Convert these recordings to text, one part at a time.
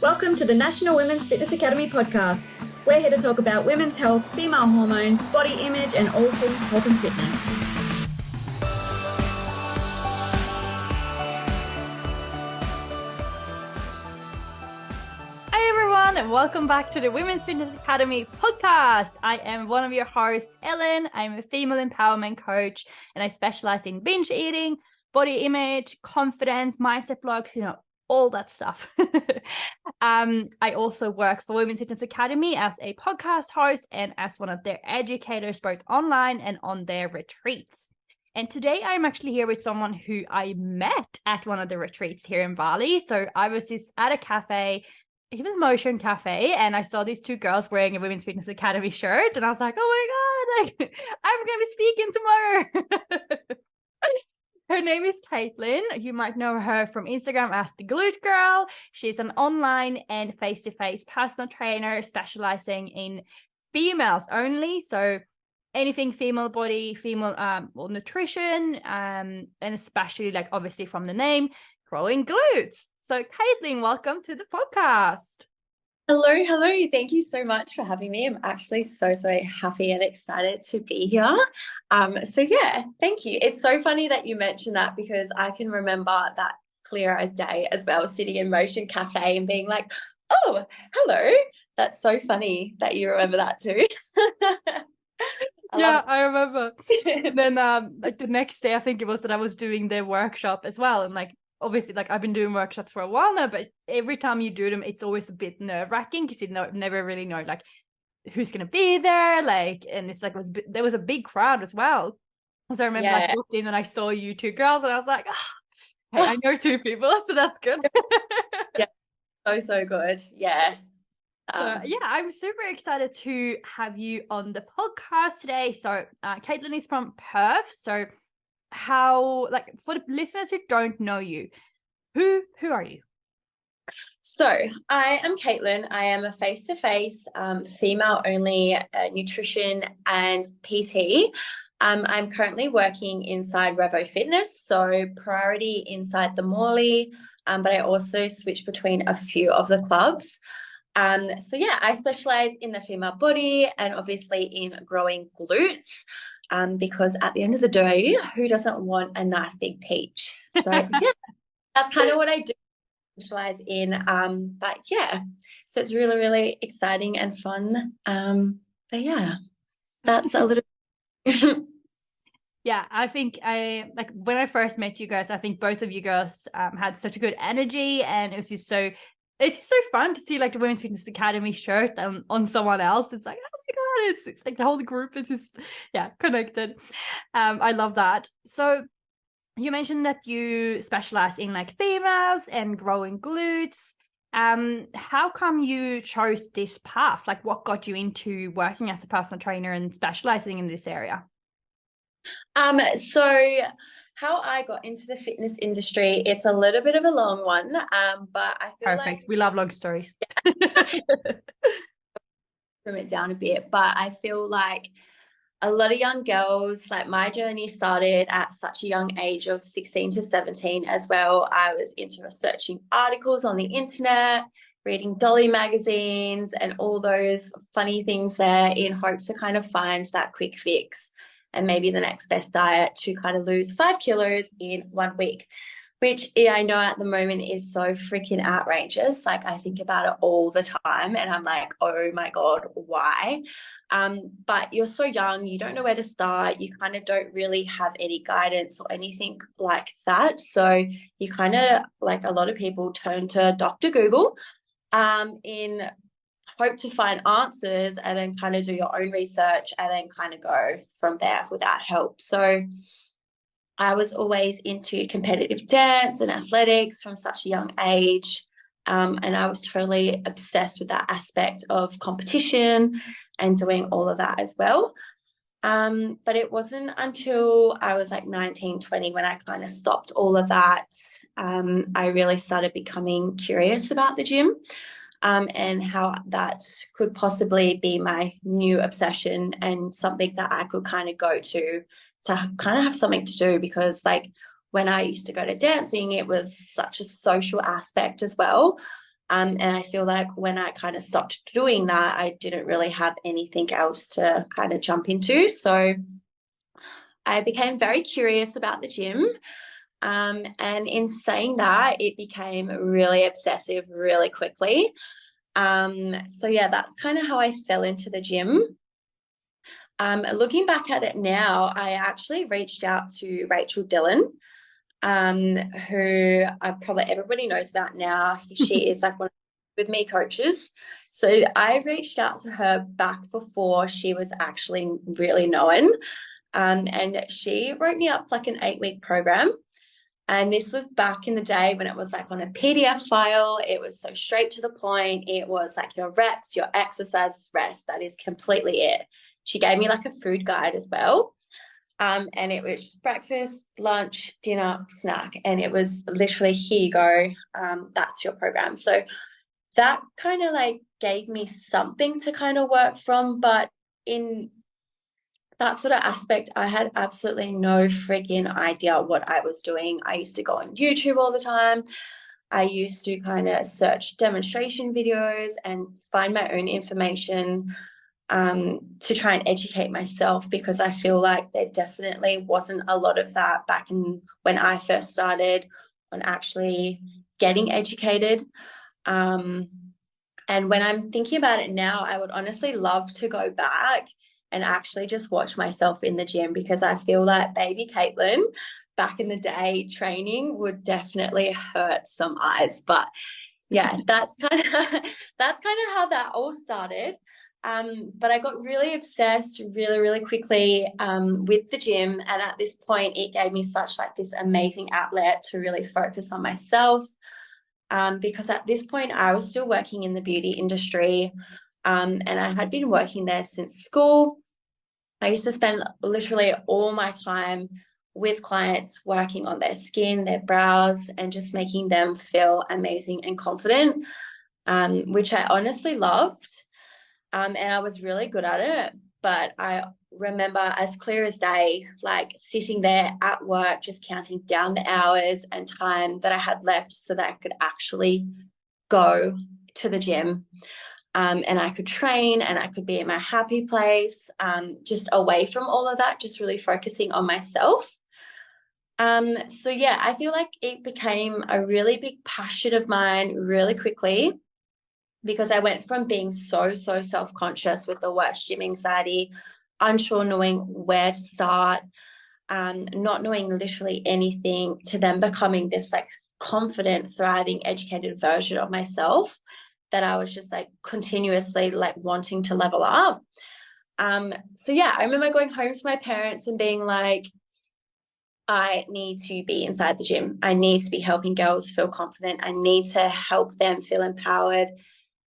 Welcome to the National Women's Fitness Academy podcast. We're here to talk about women's health, female hormones, body image, and all things health and fitness. Hi everyone, and welcome back to the Women's Fitness Academy podcast. I am one of your hosts, Ellen. I'm a female empowerment coach, and I specialize in binge eating, body image, confidence, mindset blocks, all that stuff. I also work for Women's Fitness Academy as a podcast host and as one of their educators, both online and on their retreats. And today I'm actually here with someone who I met at one of the retreats here in Bali. So I was just at a cafe, it was Motion Cafe, and I saw these two girls wearing a Women's Fitness Academy shirt, and I was like, oh my God, I'm going to be speaking tomorrow. Her name is Caitlin. You might know her from Instagram as the Glute Girl. She's an online and face-to-face personal trainer specializing in females only. So anything female body, female nutrition, and especially obviously from the name, growing glutes. So Caitlin, welcome to the podcast. Hello. Thank you so much for having me. I'm actually so happy and excited to be here. Thank you. It's so funny that you mentioned that because I can remember that clear as day as well, sitting in Motion Cafe and being like, oh, hello. That's so funny that you remember that too. I remember. And then the next day, I think it was that I was doing the workshop as well. And obviously, I've been doing workshops for a while now, but every time you do them, it's always a bit nerve-wracking because you never really know who's gonna be there. And it's there was a big crowd as well. So I remember I walked in and I saw you two girls, and I was like, hey, I know two people, so that's good. Yeah, so good. Yeah. I'm super excited to have you on the podcast today. So Caitlin is from Perth. So how, for the listeners who don't know you, who are you? So I am Caitlin. I am a face-to-face female only nutrition and PT. I'm currently working inside Revo Fitness, so priority inside the Morley, but I also switch between a few of the clubs. I specialize in the female body and obviously in growing glutes. Because at the end of the day, who doesn't want a nice big peach? So that's kind of what I do, specialize in. So it's really exciting and fun. That's a little. Yeah, I think when I first met you guys, I think both of you girls had such a good energy, and it's just so fun to see the Women's Fitness Academy shirt on someone else. It's like, oh my God, it's the whole group is just, connected. I love that. So you mentioned that you specialize in females and growing glutes. How come you chose this path? What got you into working as a personal trainer and specializing in this area? How I got into the fitness industry, it's a little bit of a long one, but I feel perfect. We love long stories. Trim it down a bit, but I feel like a lot of young girls, my journey started at such a young age of 16 to 17 as well. I was into researching articles on the internet, reading dolly magazines and all those funny things there in hope to kind of find that quick fix and maybe the next best diet to kind of lose 5 kilos in 1 week, which I know at the moment is so freaking outrageous. I think about it all the time and I'm like, oh my God, why? But you're so young, you don't know where to start. You kind of don't really have any guidance or anything like that. So you kind of, a lot of people, turn to Dr. Google in hope to find answers and then kind of do your own research and then kind of go from there without help. So I was always into competitive dance and athletics from such a young age. And I was totally obsessed with that aspect of competition and doing all of that as well. But it wasn't until I was 19, 20 when I kind of stopped all of that. I really started becoming curious about the gym. And how that could possibly be my new obsession and something that I could kind of go to kind of have something to do, because when I used to go to dancing, it was such a social aspect as well. And I feel like when I kind of stopped doing that, I didn't really have anything else to kind of jump into. So I became very curious about the gym. And in saying that, it became really obsessive really quickly. So yeah, that's kind of how I fell into the gym. Looking back at it now, I actually reached out to Rachel Dillon, who probably everybody knows about now. She is like one of the with me coaches. So I reached out to her back before she was actually really known. And she wrote me up like an 8-week program. And this was back in the day when it was like on a PDF file. It was so straight to the point. It was like your reps, your exercise, rest. That is completely it. She gave me like a food guide as well. And it was breakfast, lunch, dinner, snack. And it was literally, here you go. That's your program. So that kind of like gave me something to kind of work from. But in that sort of aspect, I had absolutely no freaking idea what I was doing. I used to go on YouTube all the time. I used to kind of search demonstration videos and find my own information to try and educate myself, because I feel like there definitely wasn't a lot of that back in when I first started on actually getting educated. And when I'm thinking about it now, I would honestly love to go back and actually just watch myself in the gym, because I feel like baby Caitlin back in the day training would definitely hurt some eyes. But yeah, that's kind of how that all started. But I got really obsessed really, really quickly with the gym. And at this point, it gave me such like this amazing outlet to really focus on myself. Because at this point, I was still working in the beauty industry. And I had been working there since school. I used to spend literally all my time with clients working on their skin, their brows, and just making them feel amazing and confident, which I honestly loved. And I was really good at it. But I remember as clear as day, like sitting there at work, just counting down the hours and time that I had left so that I could actually go to the gym. And I could train and I could be in my happy place, just away from all of that, just really focusing on myself. So yeah, I feel like it became a really big passion of mine really quickly, because I went from being so self-conscious with the worst gym anxiety, unsure knowing where to start, not knowing literally anything, to then becoming this like confident, thriving, educated version of myself that I was just like continuously like wanting to level up. So yeah, I remember going home to my parents and being like, I need to be inside the gym. I need to be helping girls feel confident. I need to help them feel empowered.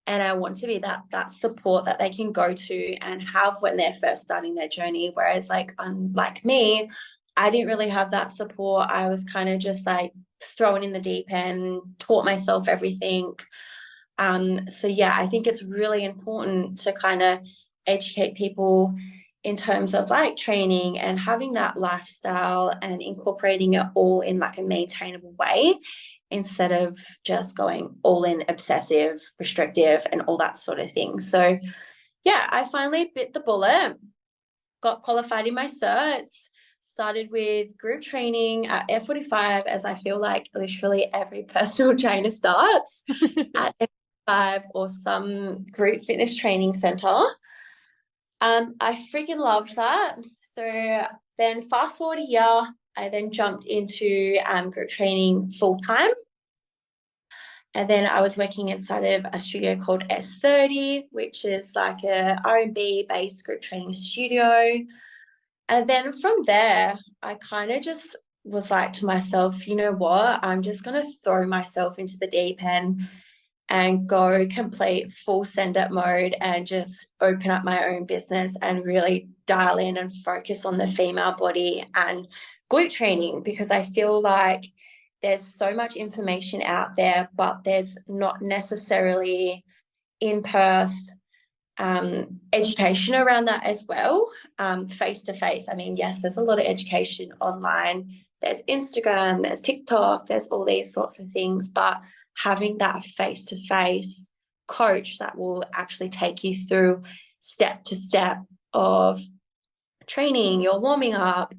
And I want to be that support that they can go to and have when they're first starting their journey. Whereas like unlike me, I didn't really have that support. I was kind of just like thrown in the deep end, taught myself everything. So yeah, I think it's really important to kind of educate people in terms of like training and having that lifestyle and incorporating it all in like a maintainable way, instead of just going all in obsessive, restrictive, and all that sort of thing. So yeah, I finally bit the bullet, got qualified in my certs, started with group training at F45, as I feel like literally every personal trainer starts at F45 or some group fitness training center. I freaking loved that. So then fast forward a year, I then jumped into group training full time. And then I was working inside of a studio called S30, which is like a R&B based group training studio. And then from there, I kind of just was like to myself, you know what, I'm just going to throw myself into the deep end and go complete full send up mode and just open up my own business and really dial in and focus on the female body and glute training, because I feel like there's so much information out there, but there's not necessarily in Perth education around that as well, face to face. I mean, yes, there's a lot of education online. There's Instagram, there's TikTok, there's all these sorts of things, but having that face-to-face coach that will actually take you through step to step of training, your warming up,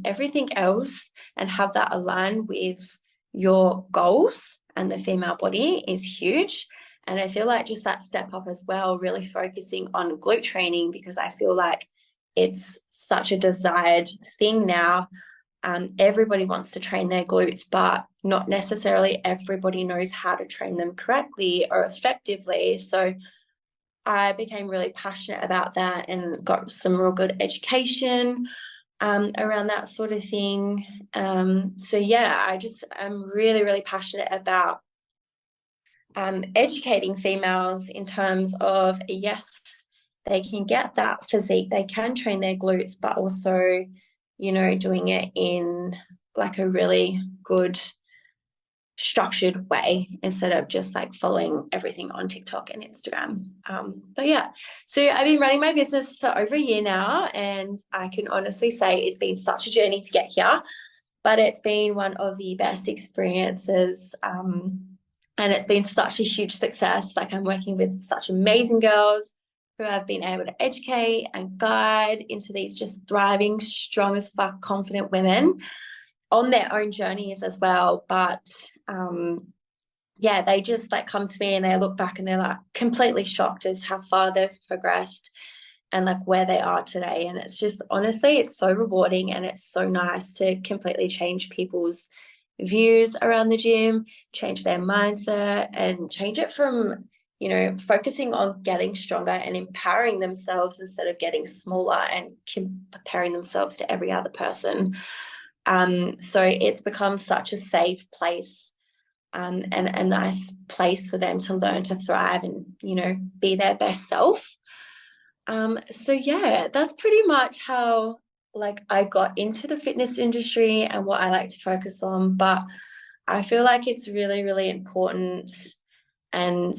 everything else, and have that align with your goals and the female body is huge. And I feel like just that step up as well, really focusing on glute training, because I feel like it's such a desired thing now. Everybody wants to train their glutes, but not necessarily everybody knows how to train them correctly or effectively. So I became really passionate about that and got some real good education around that sort of thing. So yeah, I'm really, really passionate about educating females in terms of, yes, they can get that physique, they can train their glutes, but also, you know, doing it in like a really good structured way instead of just like following everything on TikTok and Instagram. But yeah, so I've been running my business for over a year now, and I can honestly say it's been such a journey to get here, but it's been one of the best experiences. And it's been such a huge success. Like, I'm working with such amazing girls who I've been able to educate and guide into these just thriving, strong as fuck, confident women on their own journeys as well. But yeah, they just like come to me and they look back and they're like completely shocked as how far they've progressed and like where they are today. And it's just, honestly, it's so rewarding, and it's so nice to completely change people's views around the gym, change their mindset, and change it from, you know, focusing on getting stronger and empowering themselves instead of getting smaller and comparing themselves to every other person. So it's become such a safe place, and a nice place for them to learn to thrive and, you know, be their best self. So yeah, that's pretty much how like I got into the fitness industry and what I like to focus on. But I feel like it's really, really important, and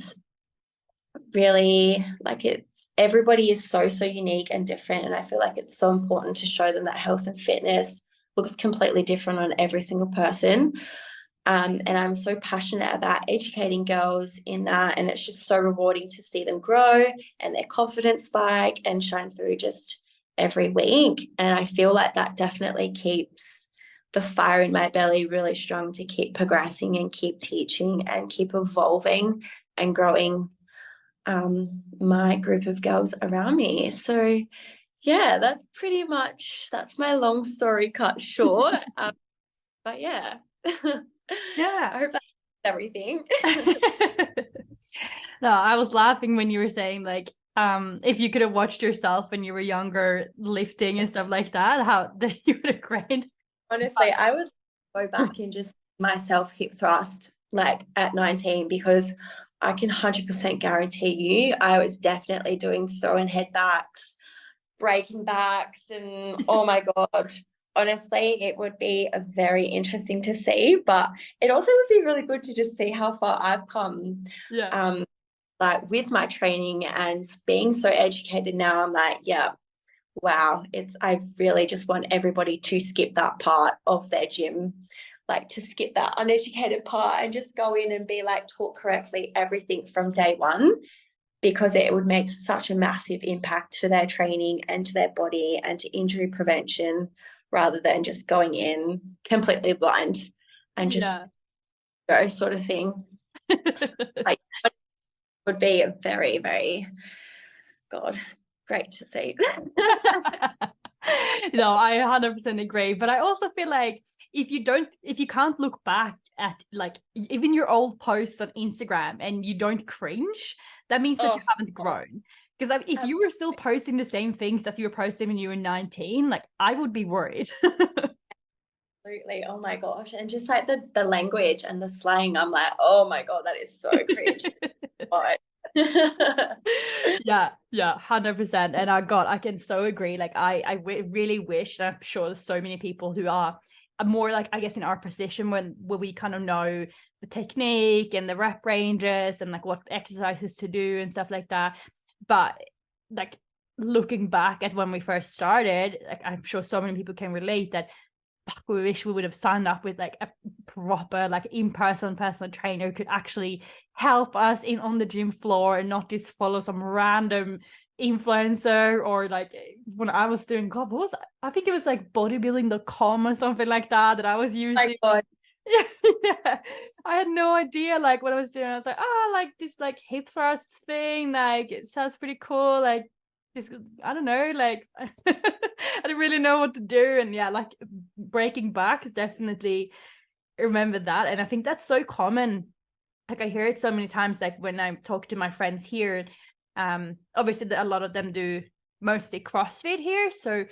really, like, it's, everybody is so unique and different, and I feel like it's so important to show them that health and fitness looks completely different on every single person. And I'm so passionate about educating girls in that, and it's just so rewarding to see them grow and their confidence spike and shine through just every week. And I feel like that definitely keeps the fire in my belly really strong to keep progressing and keep teaching and keep evolving and growing my group of girls around me. So yeah, that's my long story cut short. But yeah. Yeah. I hope that's everything. No, I was laughing when you were saying like if you could have watched yourself when you were younger lifting and stuff like that, how you would have trained. Honestly, I would go back and just myself hip thrust like at 19, because I can 100% guarantee you I was definitely doing throwing head backs, breaking backs, and oh my God. Honestly, it would be a very interesting to see, but it also would be really good to just see how far I've come. Yeah. Like with my training and being so educated now, I'm like, yeah, wow, I really just want everybody to skip that part of their gym, like to skip that uneducated part and just go in and be like taught correctly everything from day one, because it would make such a massive impact to their training and to their body and to injury prevention, rather than just going in completely blind and just go sort of thing. Like, it would be a very, very, God, great to see. No, I 100% agree. But I also feel like if you can't look back at like even your old posts on Instagram and you don't cringe, that means that you haven't grown. Because if you were still posting the same things that you were posting when you were 19, like I would be worried. Absolutely. Oh my gosh. And just like the language and the slang, I'm like, oh my God, that is so cringe. Yeah, 100%. And I can so agree. Like really wish, and I'm sure there's so many people who are more like, I guess, in our position where we kind of know the technique and the rep ranges and like what exercises to do and stuff like that. But like looking back at when we first started, like I'm sure so many people can relate that we wish we would have signed up with like a proper like in-person personal trainer who could actually help us in on the gym floor and not just follow some random influencer. Or like when I was doing, God, what was I think it was like bodybuilding.com or something like that I was using. Oh my God. Yeah, I had no idea like what I was doing. I was like, oh, like this like hip thrust thing, like it sounds pretty cool, like this, I don't know, like I didn't really know what to do. And yeah, like breaking back is definitely, remember that. And I think that's so common. Like I hear it so many times, like when I talk to my friends here, obviously a lot of them do mostly CrossFit here, so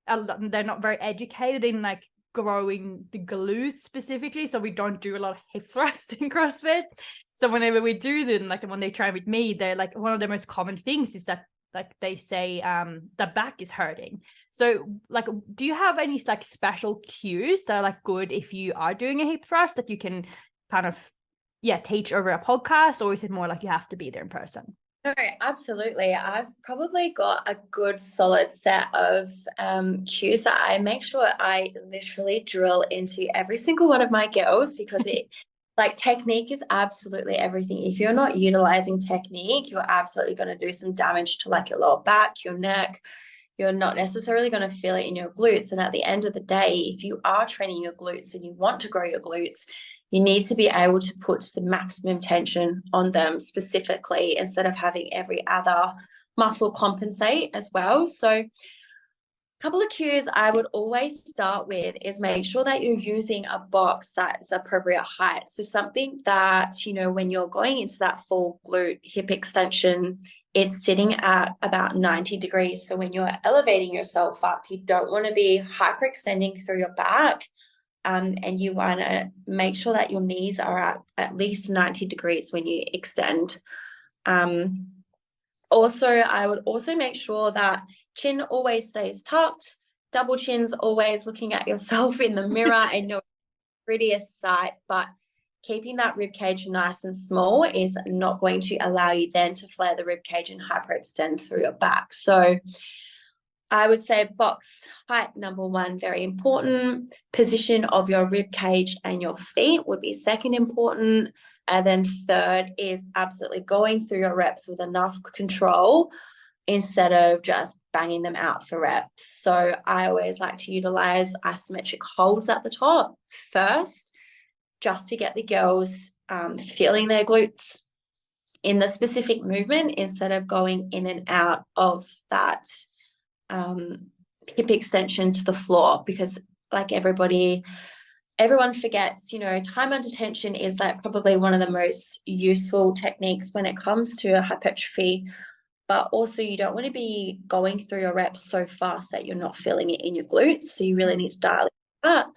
they're not very educated in like growing the glutes specifically, so we don't do a lot of hip thrusts in CrossFit. So whenever we do them, like when they train with me, they're like, one of the most common things is that like they say the back is hurting. So like, do you have any like special cues that are like good if you are doing a hip thrust that you can kind of teach over a podcast, or is it more like you have to be there in person? No, absolutely. I've probably got a good solid set of cues that I make sure I literally drill into every single one of my girls, because it like technique is absolutely everything. If you're not utilizing technique, you're absolutely going to do some damage to like your lower back, your neck. You're not necessarily going to feel it in your glutes. And at the end of the day, if you are training your glutes and you want to grow your glutes, you need to be able to put the maximum tension on them specifically, instead of having every other muscle compensate as well. So a couple of cues I would always start with is make sure that you're using a box that's appropriate height. So something that, you know, when you're going into that full glute hip extension, it's sitting at about 90 degrees. So when you're elevating yourself up, you don't want to be hyperextending through your back. And you want to make sure that your knees are at least 90 degrees when you extend. Also, I would also make sure that chin always stays tucked, double chins always looking at yourself in the mirror and your prettiest sight, but keeping that rib cage nice and small is not going to allow you then to flare the rib cage and hyperextend through your back. So I would say box height, number one, very important. Position of your rib cage and your feet would be second important. And then third is absolutely going through your reps with enough control instead of just banging them out for reps. So I always like to utilize isometric holds at the top first, just to get the girls feeling their glutes in the specific movement instead of going in and out of that hip extension to the floor, because like everyone forgets, you know, time under tension is like probably one of the most useful techniques when it comes to hypertrophy, but also you don't want to be going through your reps so fast that you're not feeling it in your glutes. So you really need to dial it up.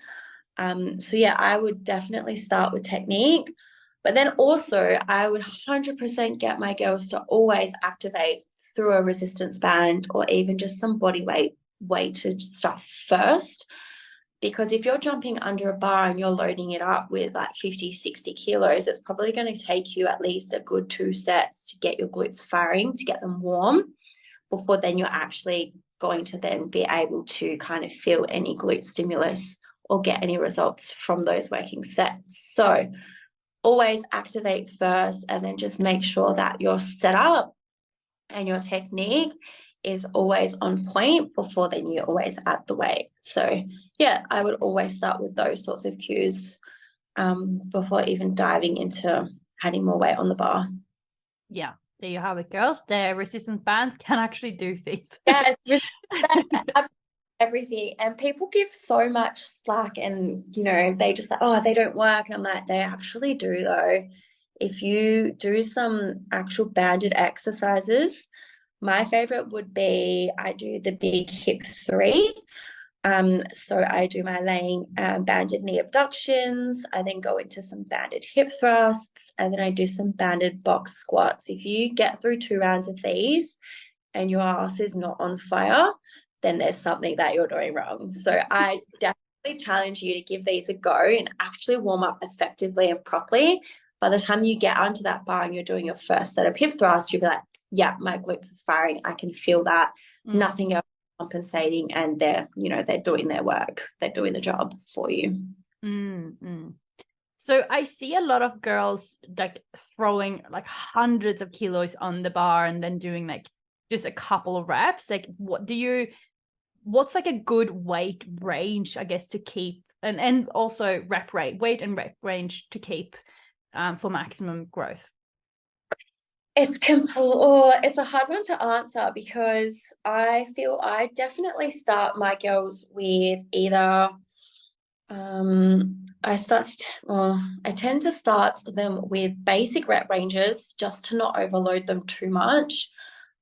So yeah, I would definitely start with technique, but then also I would 100% get my girls to always activate through a resistance band or even just some body weighted stuff first. Because if you're jumping under a bar and you're loading it up with like 50, 60 kilos, it's probably going to take you at least a good 2 sets to get your glutes firing, to get them warm, before then you're actually going to then be able to kind of feel any glute stimulus or get any results from those working sets. So always activate first, and then just make sure that your setup and your technique is always on point before then you always add the weight. So yeah, I would always start with those sorts of cues before even diving into adding more weight on the bar. Yeah, there you have it, girls. The resistance bands can actually do things. Yes, everything. And people give so much slack, and you know, they just like, oh, they don't work. And I'm like, they actually do though. If you do some actual banded exercises, my favorite would be, I do the big hip 3. So I do my laying banded knee abductions. I then go into some banded hip thrusts, and then I do some banded box squats. If you get through 2 rounds of these and your ass is not on fire, then there's something that you're doing wrong. So I definitely challenge you to give these a go and actually warm up effectively and properly. By the time you get onto that bar and you're doing your first set of hip thrusts, you'll be like, yeah, my glutes are firing. I can feel that. Nothing else compensating, and they're doing their work, they're doing the job for you. So I see a lot of girls like throwing like hundreds of kilos on the bar and then doing like just a couple of reps. Like what's like a good weight range, I guess, to keep, and also weight and rep range to keep for maximum growth? It's a hard one to answer, because I feel I definitely start my girls with either I tend to start them with basic rep ranges just to not overload them too much.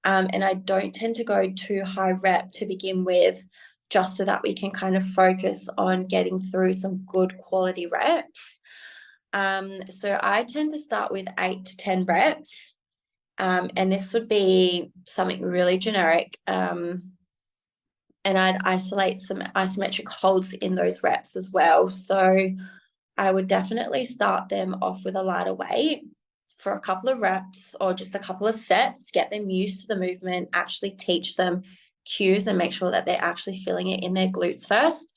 And I don't tend to go too high rep to begin with, just so that we can kind of focus on getting through some good quality reps. So I tend to start with 8 to 10 reps. And this would be something really generic. And I'd isolate some isometric holds in those reps as well. So I would definitely start them off with a lighter weight for a couple of reps or just a couple of sets, get them used to the movement, actually teach them cues and make sure that they're actually feeling it in their glutes first.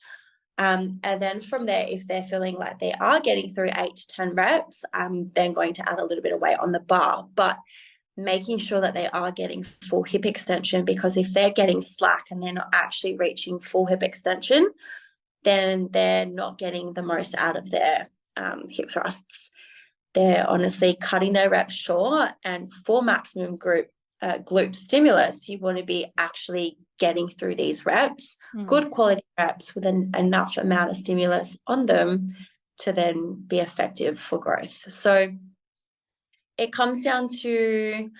And then from there, if they're feeling like they are getting through 8 to 10 reps, I'm then going to add a little bit of weight on the bar, but making sure that they are getting full hip extension, because if they're getting slack and they're not actually reaching full hip extension, then they're not getting the most out of their hip thrusts. They're honestly cutting their reps short, and for maximum glute stimulus, you want to be actually getting through these reps, good quality reps with enough amount of stimulus on them to then be effective for growth. So it comes down to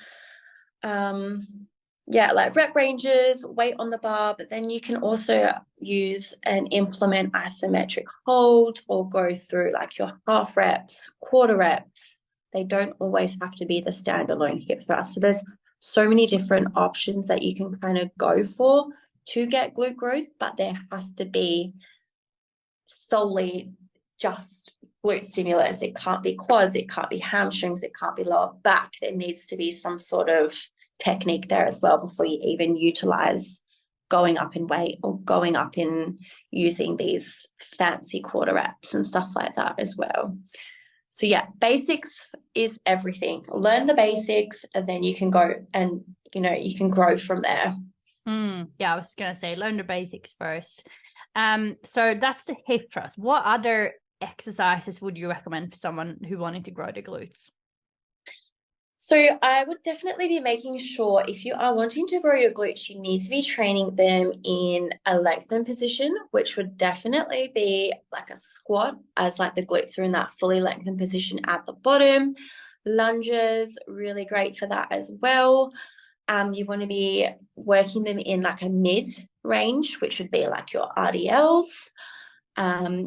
like rep ranges, weight on the bar, but then you can also use and implement isometric holds or go through like your half reps, quarter reps. They don't always have to be the standalone hip thrust. So there's so many different options that you can kind of go for to get glute growth, but there has to be solely just glute stimulus. It can't be quads, it can't be hamstrings, it can't be lower back. There needs to be some sort of technique there as well before you even utilize going up in weight or going up in using these fancy quarter reps and stuff like that as well. So yeah, basics is everything. Learn the basics, and then you can go and you can grow from there. Yeah, I was gonna say learn the basics first. So that's the hip thrust. What other exercises would you recommend for someone who wanted to grow the glutes? So I would definitely be making sure, if you are wanting to grow your glutes, you need to be training them in a lengthened position, which would definitely be like a squat, as like the glutes are in that fully lengthened position at the bottom. Lunges, really great for that as well. You want to be working them in like a mid range, which would be like your RDLs,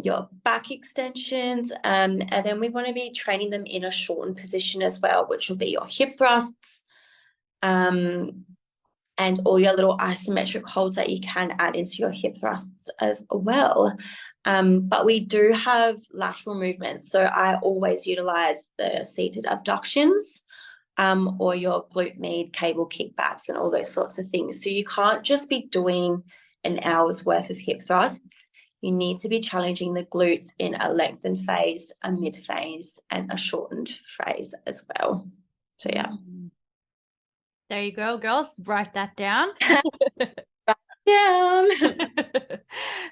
your back extensions, and then we want to be training them in a shortened position as well, which will be your hip thrusts, and all your little isometric holds that you can add into your hip thrusts as well. But we do have lateral movements, so I always utilize the seated abductions, or your glute med cable kickbacks and all those sorts of things. So you can't just be doing an hour's worth of hip thrusts. You need to be challenging the glutes in a lengthened phase, a mid phase, and a shortened phase as well. So yeah. There you go, girls. Write that down.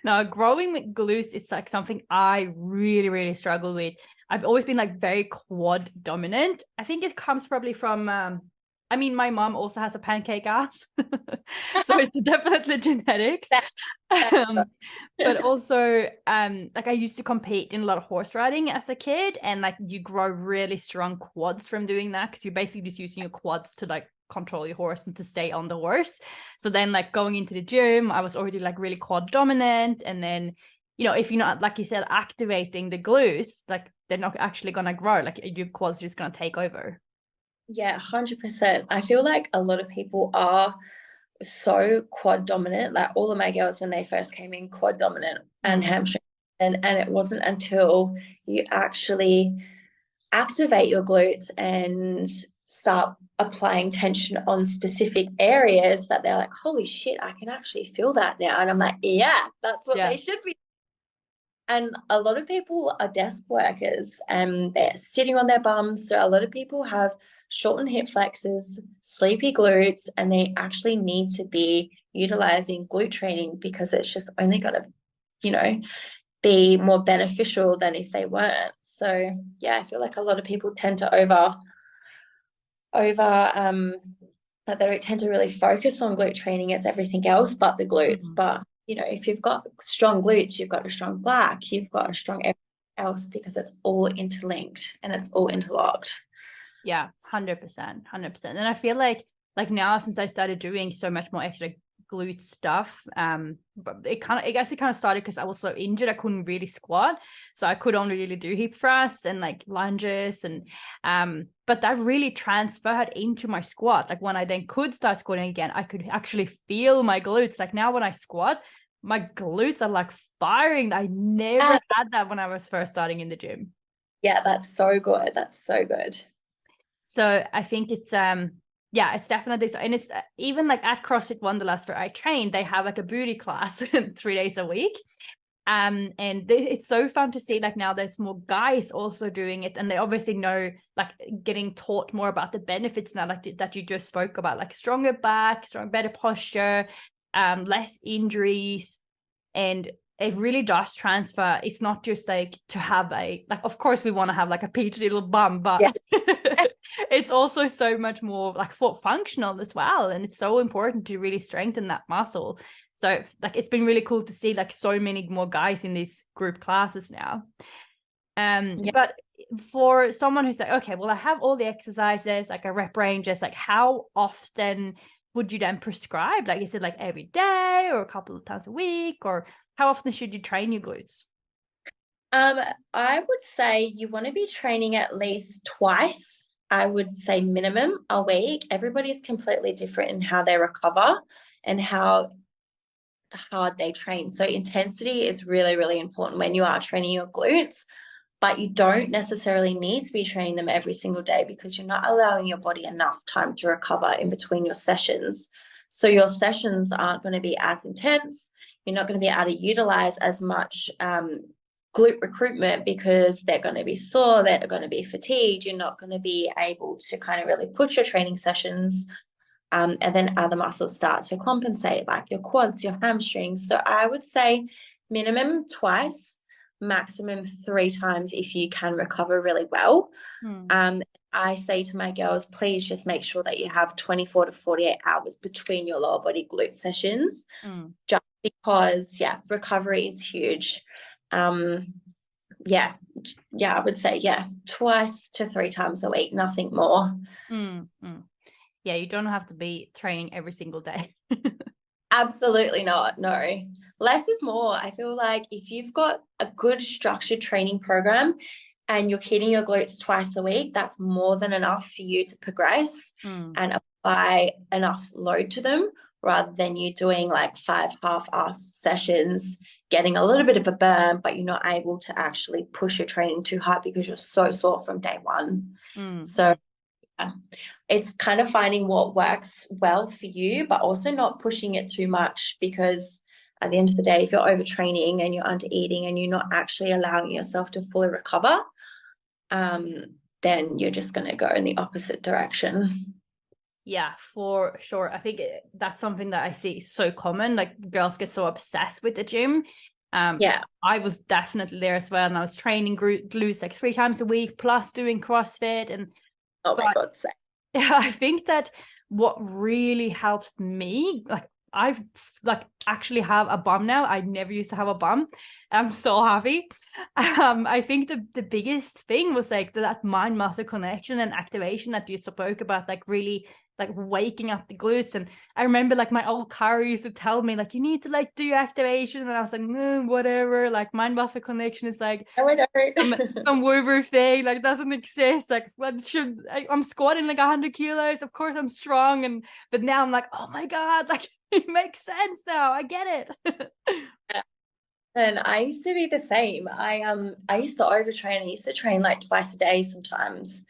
Now, growing with glutes is like something I really, really struggle with. I've always been like very quad dominant. I think it comes probably from my mom also has a pancake ass, so it's definitely genetics. But also, like I used to compete in a lot of horse riding as a kid, and like you grow really strong quads from doing that, because you're basically just using your quads to like control your horse and to stay on the horse. So then like going into the gym, I was already like really quad dominant, and then if you're not, like you said, activating the glutes, like they're not actually gonna grow, like your quads are just gonna take over. Yeah, 100%. I feel like a lot of people are so quad dominant. Like all of my girls, when they first came in, quad dominant and hamstring, and it wasn't until you actually activate your glutes and start applying tension on specific areas that they're like, holy shit, I can actually feel that now. And I'm like, yeah, that's what they should be. And a lot of people are desk workers and they're sitting on their bums. So a lot of people have shortened hip flexors, sleepy glutes, and they actually need to be utilizing glute training because it's just only going to, you know, be more beneficial than if they weren't. So yeah, I feel like a lot of people tend to that they don't tend to really focus on glute training. It's everything else but the glutes. But you know, if you've got strong glutes, you've got a strong back, you've got a strong everything else, because it's all interlinked and it's all interlocked. Yeah, 100%. And I feel like now, since I started doing so much more extra glute stuff, but I guess it kind of started because I was so injured I couldn't really squat, so I could only really do hip thrusts and like lunges, and but that really transferred into my squat. Like when I then could start squatting again, I could actually feel my glutes. Like now when I squat, my glutes are like firing. I never had that when I was first starting in the gym. Yeah, that's so good. So I think it's yeah, it's definitely so. And it's even like at CrossFit Wanderlust where I train, they have like a booty class 3 days a week. And it's so fun to see, like now there's more guys also doing it, and they obviously know, like getting taught more about the benefits now, like that you just spoke about, like stronger back, better posture, less injuries, and it really does transfer. It's not just like to have of course we want to have like a peach little bum, but it's also so much more like functional as well. And it's so important to really strengthen that muscle. So like, it's been really cool to see like so many more guys in these group classes now. But for someone who's like, okay, well, I have all the exercises, like a rep ranges, like how often would you then prescribe? Like, is it like every day or a couple of times a week, or how often should you train your glutes? I would say you want to be training at least twice. I would say minimum a week. Everybody's completely different in how they recover and how hard they train. So intensity is really, really important when you are training your glutes, but you don't necessarily need to be training them every single day because you're not allowing your body enough time to recover in between your sessions. So your sessions aren't going to be as intense. You're not going to be able to utilize as much glute recruitment because they're going to be sore, they're going to be fatigued. You're not going to be able to kind of really push your training sessions. And then other muscles start to compensate, like your quads, your hamstrings. So I would say minimum twice, maximum 3 times if you can recover really well. I say to my girls, please just make sure that you have 24 to 48 hours between your lower body glute sessions, just because, recovery is huge. I would say, 2 to 3 times a week, nothing more. Yeah, you don't have to be training every single day. Absolutely not. No, less is more. I feel like if you've got a good structured training program and you're hitting your glutes twice a week, that's more than enough for you to progress and apply enough load to them, rather than you doing like 5 half-assed sessions, getting a little bit of a burn, but you're not able to actually push your training too hard because you're so sore from day one. So it's kind of finding what works well for you, but also not pushing it too much, because at the end of the day, if you're overtraining and you're under eating and you're not actually allowing yourself to fully recover, then you're just going to go in the opposite direction. Yeah, for sure. I think that's something that I see so common. Like girls get so obsessed with the gym. I was definitely there as well, and I was training glutes like 3 times a week, plus doing CrossFit. And oh my God, same. Yeah, I think that what really helps me, like I've like actually have a bum now. I never used to have a bum. I'm so happy. I think the biggest thing was like that mind muscle connection and activation that you spoke about, like really like waking up the glutes. And I remember like my old car used to tell me like, you need to like do your activation, and I was like, whatever, like mind muscle connection is like some woo-woo thing, like doesn't exist. Like I'm squatting like 100 kilos, of course I'm strong. But now I'm like, oh my God, like it makes sense now, I get it. And I used to be the same. I used to overtrain. I used to train like twice a day sometimes.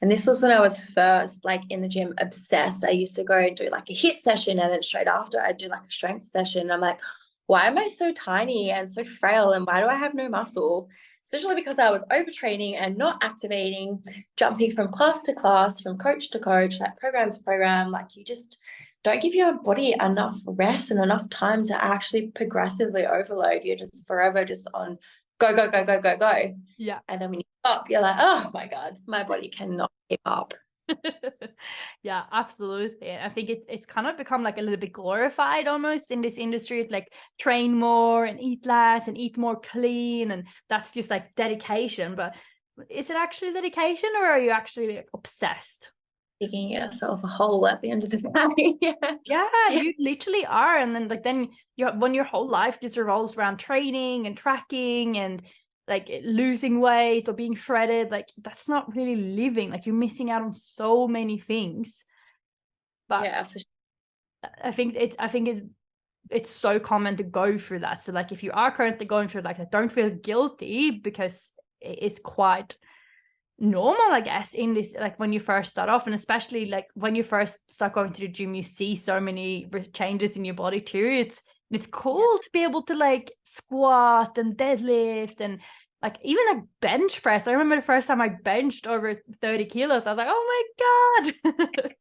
And this was when I was first like in the gym obsessed. I used to go and do like a HIIT session, and then straight after I'd do like a strength session. And I'm like, why am I so tiny and so frail, and why do I have no muscle? It's usually because I was overtraining and not activating, jumping from class to class, from coach to coach, like program to program. Like you just don't give your body enough rest and enough time to actually progressively overload. You're just forever just on go, go, go, go, go, go. Yeah. And then when you stop, you're like, oh my God, my body cannot keep up. Yeah, absolutely. I think it's kind of become like a little bit glorified almost in this industry. It's like train more and eat less and eat more clean, and that's just like dedication. But is it actually dedication, or are you actually like obsessed? Digging yourself a hole at the end of the day. Yeah, you literally are. And then when your whole life just revolves around training and tracking and like losing weight or being shredded, like that's not really living. Like you're missing out on so many things. But yeah, for sure. I think it's so common to go through that. So like if you are currently going through like, don't feel guilty, because it's quite normal, I guess, in this, like when you first start off, and especially like when you first start going to the gym, you see so many changes in your body too. It's cool to be able to like squat and deadlift and like even like bench press. I remember the first time I benched over 30 kilos, I was like, oh my God.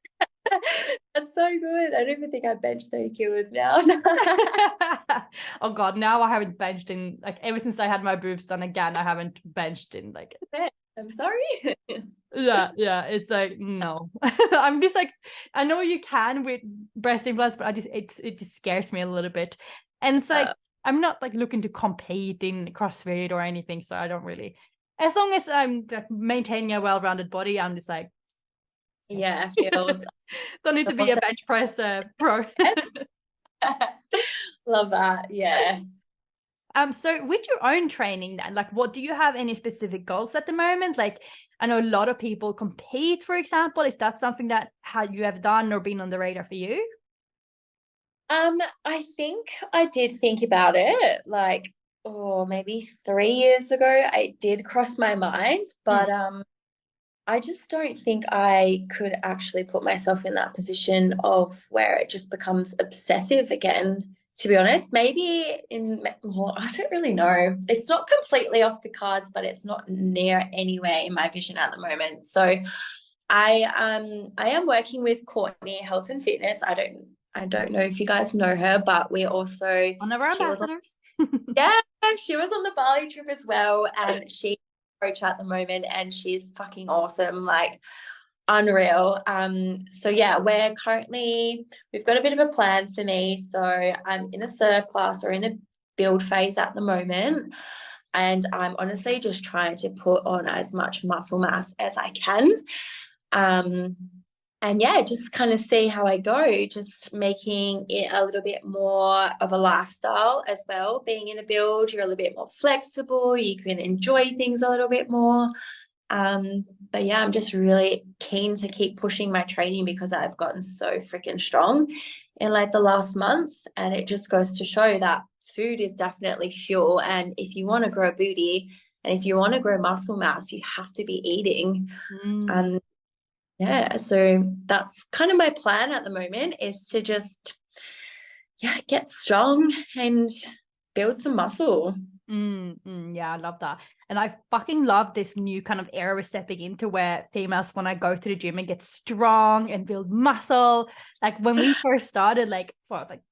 That's so good. I don't even think I bench 30 kilos now. Oh God, now I haven't benched in like ever since I had my boobs done again. I haven't benched in like I'm sorry. yeah, it's like no. I'm just like, I know you can with breast implants, but it just scares me a little bit. And it's like I'm not like looking to compete in CrossFit or anything, so I don't really, as long as I'm like maintaining a well-rounded body, I'm just like yeah, feels don't need to be a bench press pro. Love that. Yeah. So with your own training then, like what do you have any specific goals at the moment? Like I know a lot of people compete, for example. Is that something that you have done or been on the radar for you? I think I did think about it like, maybe 3 years ago. It did cross my mind, but I just don't think I could actually put myself in that position of where it just becomes obsessive again, to be honest. Maybe I don't really know. It's not completely off the cards, but it's not near anywhere in my vision at the moment. So I am working with Courtney Health and Fitness. I don't know if you guys know her, but we also One of our ambassadors. she was on the Bali trip as well, and she coach at the moment, and she's fucking awesome, like unreal. So yeah, we've got a bit of a plan for me. So I'm in a surplus or in a build phase at the moment, and I'm honestly just trying to put on as much muscle mass as I can. And yeah, just kind of see how I go, just making it a little bit more of a lifestyle as well. Being in a build, you're a little bit more flexible, you can enjoy things a little bit more. But yeah, I'm just really keen to keep pushing my training because I've gotten so freaking strong in like the last month. And it just goes to show that food is definitely fuel. And if you want to grow a booty and if you want to grow muscle mass, you have to be eating. Yeah, so that's kind of my plan at the moment, is to just get strong and build some muscle. Yeah, I love that. And I fucking love this new kind of era we're stepping into, where females want to go to the gym and get strong and build muscle. Like when we first started, like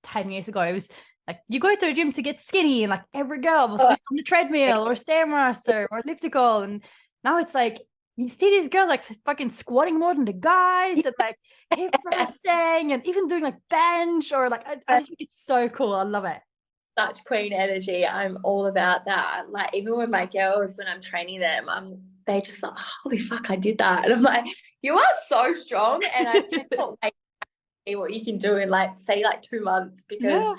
10 years ago, it was like you go to the gym to get skinny, and like every girl was just on the treadmill or Stairmaster or elliptical. And now it's like you see these girls like fucking squatting more than the guys, and like hip pressing and even doing like bench, or like I just think it's so cool. I love it. Such queen energy. I'm all about that. Like even with my girls, when I'm training them, they just like, holy fuck, I did that. And I'm like, you are so strong, and I cannot wait to see what you can do in like 2 months, because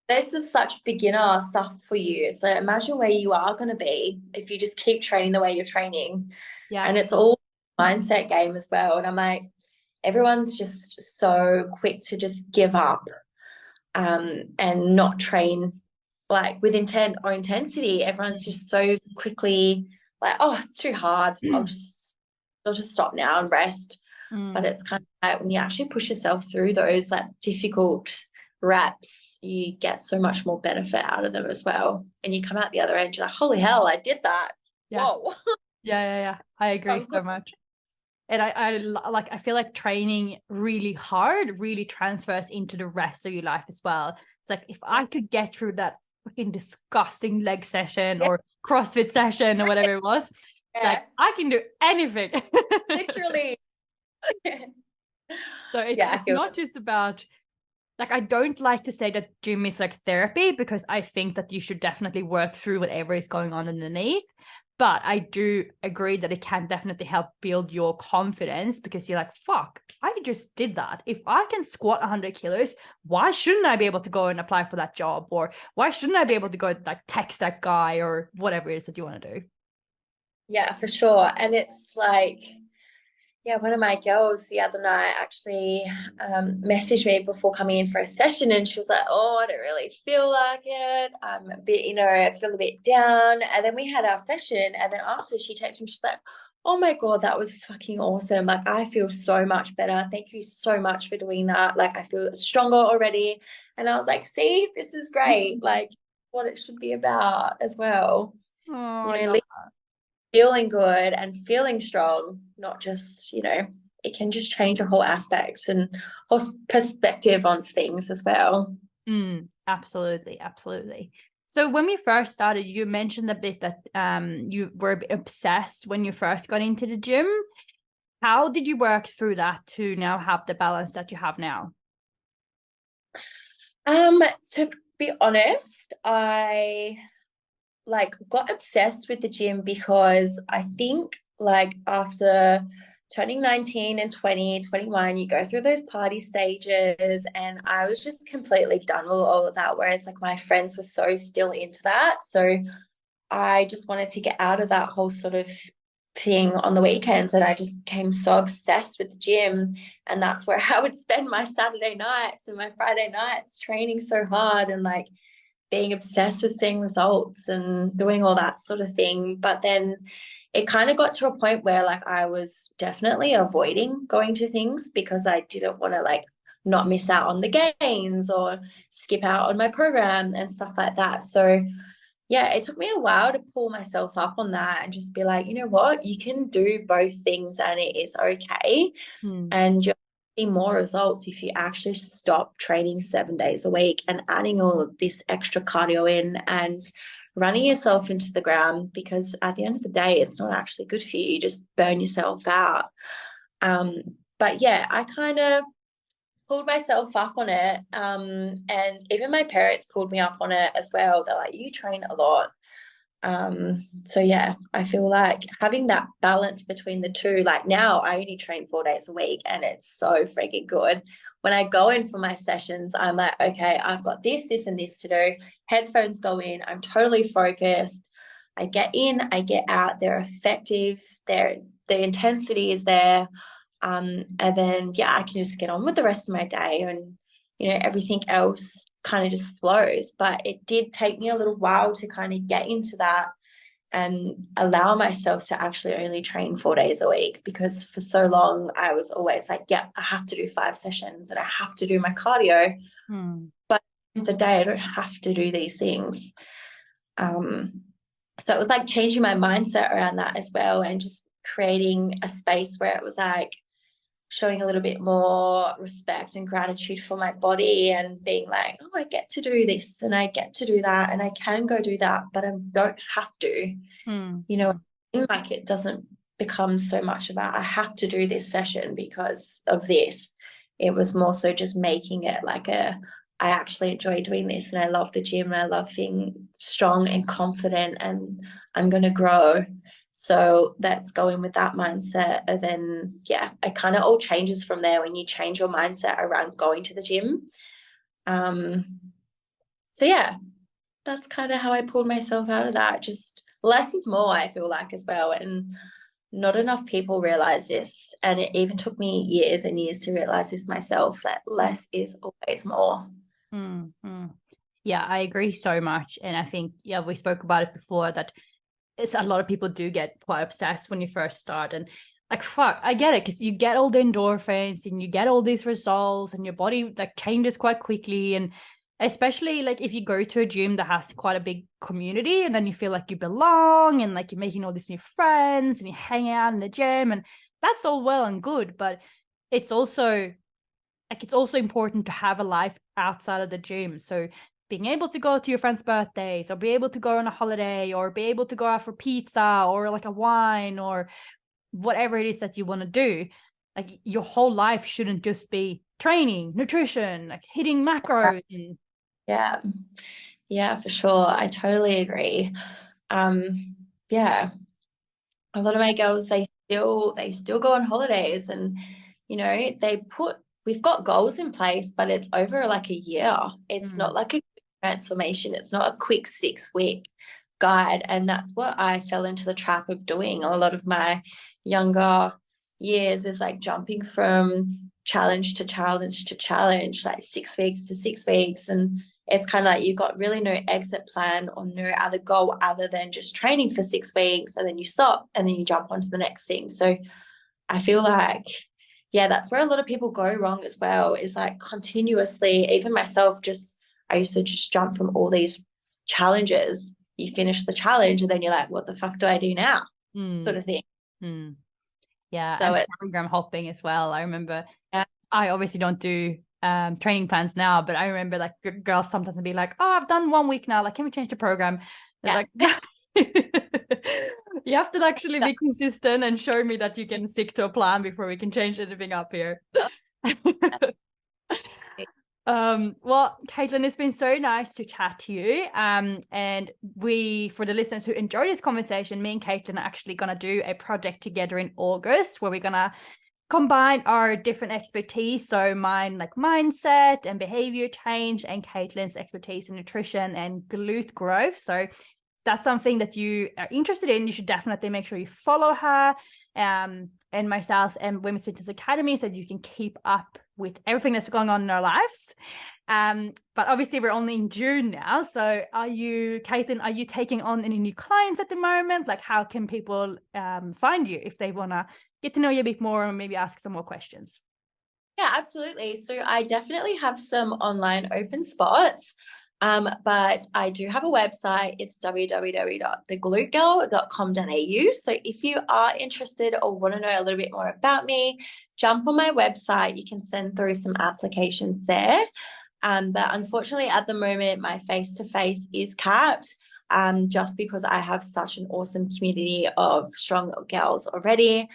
this is such beginner stuff for you. So imagine where you are going to be if you just keep training the way you're training. Yeah. And it's all mindset game as well. And I'm like, everyone's just so quick to just give up and not train like with intent or intensity. Everyone's just so quickly like, oh, it's too hard, I'll just or to stop now and rest. But it's kind of like when you actually push yourself through those like difficult reps, you get so much more benefit out of them as well. And you come out the other end, you're like, holy hell, I did that. Yeah. Whoa. Yeah. I agree so much. And I feel like training really hard really transfers into the rest of your life as well. It's like, if I could get through that fucking disgusting leg session or CrossFit session or whatever it was, it's like, I can do anything. Literally. So it's not just about, like, I don't like to say that gym is like therapy, because I think that you should definitely work through whatever is going on underneath. But I do agree that it can definitely help build your confidence, because you're like, fuck, I just did that. If I can squat 100 kilos, why shouldn't I be able to go and apply for that job? Or why shouldn't I be able to go like text that guy or whatever it is that you want to do? Yeah, for sure. And it's like, yeah, one of my girls the other night actually messaged me before coming in for a session, and she was like, oh, I don't really feel like it. I'm a bit, I feel a bit down. And then we had our session, and then after she texted me, she's like, oh my God, that was fucking awesome. Like, I feel so much better. Thank you so much for doing that. Like, I feel stronger already. And I was like, see, this is great. Like, what it should be about as well. Oh, Feeling good and feeling strong, not just, it can just change your whole aspect and whole perspective on things as well. Absolutely. So when we first started, you mentioned a bit that you were a bit obsessed when you first got into the gym. How did you work through that to now have the balance that you have now? To be honest, I got obsessed with the gym because I think after turning 19 and 20, 21, you go through those party stages, and I was just completely done with all of that. Whereas my friends were so still into that. So I just wanted to get out of that whole sort of thing on the weekends, and I just became so obsessed with the gym. And that's where I would spend my Saturday nights and my Friday nights training so hard and being obsessed with seeing results and doing all that sort of thing. But then it kind of got to a point where I was definitely avoiding going to things because I didn't want to not miss out on the gains or skip out on my program and stuff like that. So yeah, it took me a while to pull myself up on that and just be like, you know what, you can do both things and it is okay. And you'll see more results if you actually stop training 7 days a week and adding all of this extra cardio in and running yourself into the ground, because at the end of the day, it's not actually good for you. You just burn yourself out. But yeah, I kind of pulled myself up on it. And even my parents pulled me up on it as well. They're like, you train a lot. So yeah, I feel like having that balance between the two, now I only train 4 days a week and it's so freaking good. When I go in for my sessions, I'm like, okay, I've got this, this, and this to do. Headphones go in, I'm totally focused. I get in, I get out, they're effective, the intensity is there. And then, yeah, I can just get on with the rest of my day, and, everything else kind of just flows. But it did take me a little while to kind of get into that and allow myself to actually only train 4 days a week, because for so long I was always like, yeah, I have to do 5 sessions and I have to do my cardio. But at the end of the day, I don't have to do these things. So it was changing my mindset around that as well, and just creating a space where it was showing a little bit more respect and gratitude for my body, and being like, oh, I get to do this and I get to do that and I can go do that, but I don't have to. It doesn't become so much about I have to do this session because of this. It was more so just making it I actually enjoy doing this and I love the gym and I love being strong and confident and I'm going to grow. So that's going with that mindset. And then, yeah, it kind of all changes from there when you change your mindset around going to the gym. So, yeah, that's kind of how I pulled myself out of that. Just less is more, I feel like, as well. And not enough people realize this. And it even took me years and years to realize this myself, that less is always more. Yeah, I agree so much. And I think, yeah, we spoke about it before, that it's a lot of people do get quite obsessed when you first start. And like, fuck, I get it, because you get all the endorphins and you get all these results and your body like changes quite quickly. And especially like if you go to a gym that has quite a big community and then you feel like you belong and like you're making all these new friends and you hang out in the gym, and that's all well and good, but it's also important to have a life outside of the gym. So being able to go to your friends' birthdays, or be able to go on a holiday, or be able to go out for pizza or like a wine or whatever it is that you want to do, like your whole life shouldn't just be training, nutrition, like hitting macros. Yeah, for sure. I totally agree. Yeah, a lot of my girls, they still go on holidays, and we've got goals in place, but it's over like a year. It's not like a transformation. It's not a quick 6-week guide. And that's what I fell into the trap of doing a lot of my younger years, is like jumping from challenge to challenge to challenge, like 6 weeks to 6 weeks. And it's kind of like you've got really no exit plan or no other goal other than just training for 6 weeks, and then you stop and then you jump onto the next thing. So I feel like, yeah, that's where a lot of people go wrong as well, is like continuously, even myself, I used to just jump from all these challenges. You finish the challenge and then you're like, what the fuck do I do now? Sort of thing. Yeah. So and program hopping as well. I remember, yeah. I obviously don't do training plans now, but I remember like girls sometimes would be like, oh, I've done 1 week now, like, can we change the program? It's like, you have to actually be consistent and show me that you can stick to a plan before we can change anything up here. Well, Caitlin, it's been so nice to chat to you. And for the listeners who enjoy this conversation, me and Caitlin are actually going to do a project together in August where we're going to combine our different expertise. So mine, like mindset and behavior change, and Caitlin's expertise in nutrition and glute growth. So if that's something that you are interested in, you should definitely make sure you follow her and myself and Women's Fitness Academy, so that you can keep up with everything that's going on in our lives. But obviously we're only in June now. So Caitlin, are you taking on any new clients at the moment? Like, how can people find you if they want to get to know you a bit more and maybe ask some more questions? Yeah, absolutely. So I definitely have some online open spots. But I do have a website. It's www.theglutegirl.com.au. So if you are interested or want to know a little bit more about me, jump on my website. You can send through some applications there. But unfortunately, at the moment, my face-to-face is capped, just because I have such an awesome community of strong girls already.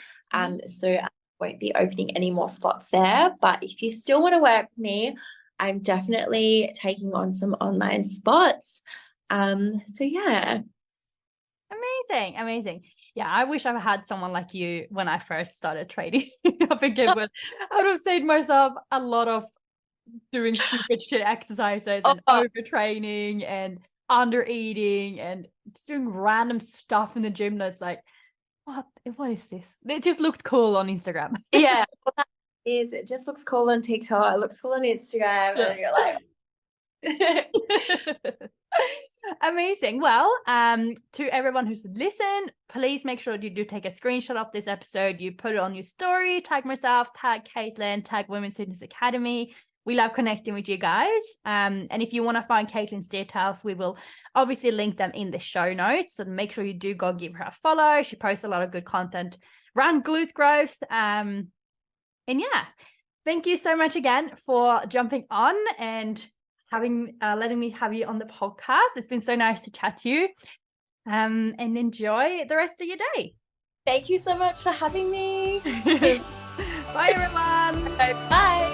So I won't be opening any more spots there. But if you still want to work with me, I'm definitely taking on some online spots. So yeah. Amazing. Yeah, I wish I had someone like you when I first started training. I think I would have saved myself a lot of doing stupid shit exercises and overtraining and under eating and just doing random stuff in the gym that's like, what is this? It just looked cool on Instagram. Yeah. Well, that is, it just looks cool on TikTok, it looks cool on Instagram, and you're like amazing. Well, to everyone who's listened, please make sure you do take a screenshot of this episode, you put it on your story, tag myself, tag Caitlin, tag Women's Fitness Academy. We love connecting with you guys. And if you want to find Caitlin's details, we will obviously link them in the show notes. So make sure you do go give her a follow. She posts a lot of good content around glute growth. And yeah, thank you so much again for jumping on and letting me have you on the podcast. It's been so nice to chat to you. And enjoy the rest of your day. Thank you so much for having me. Bye, everyone. Bye.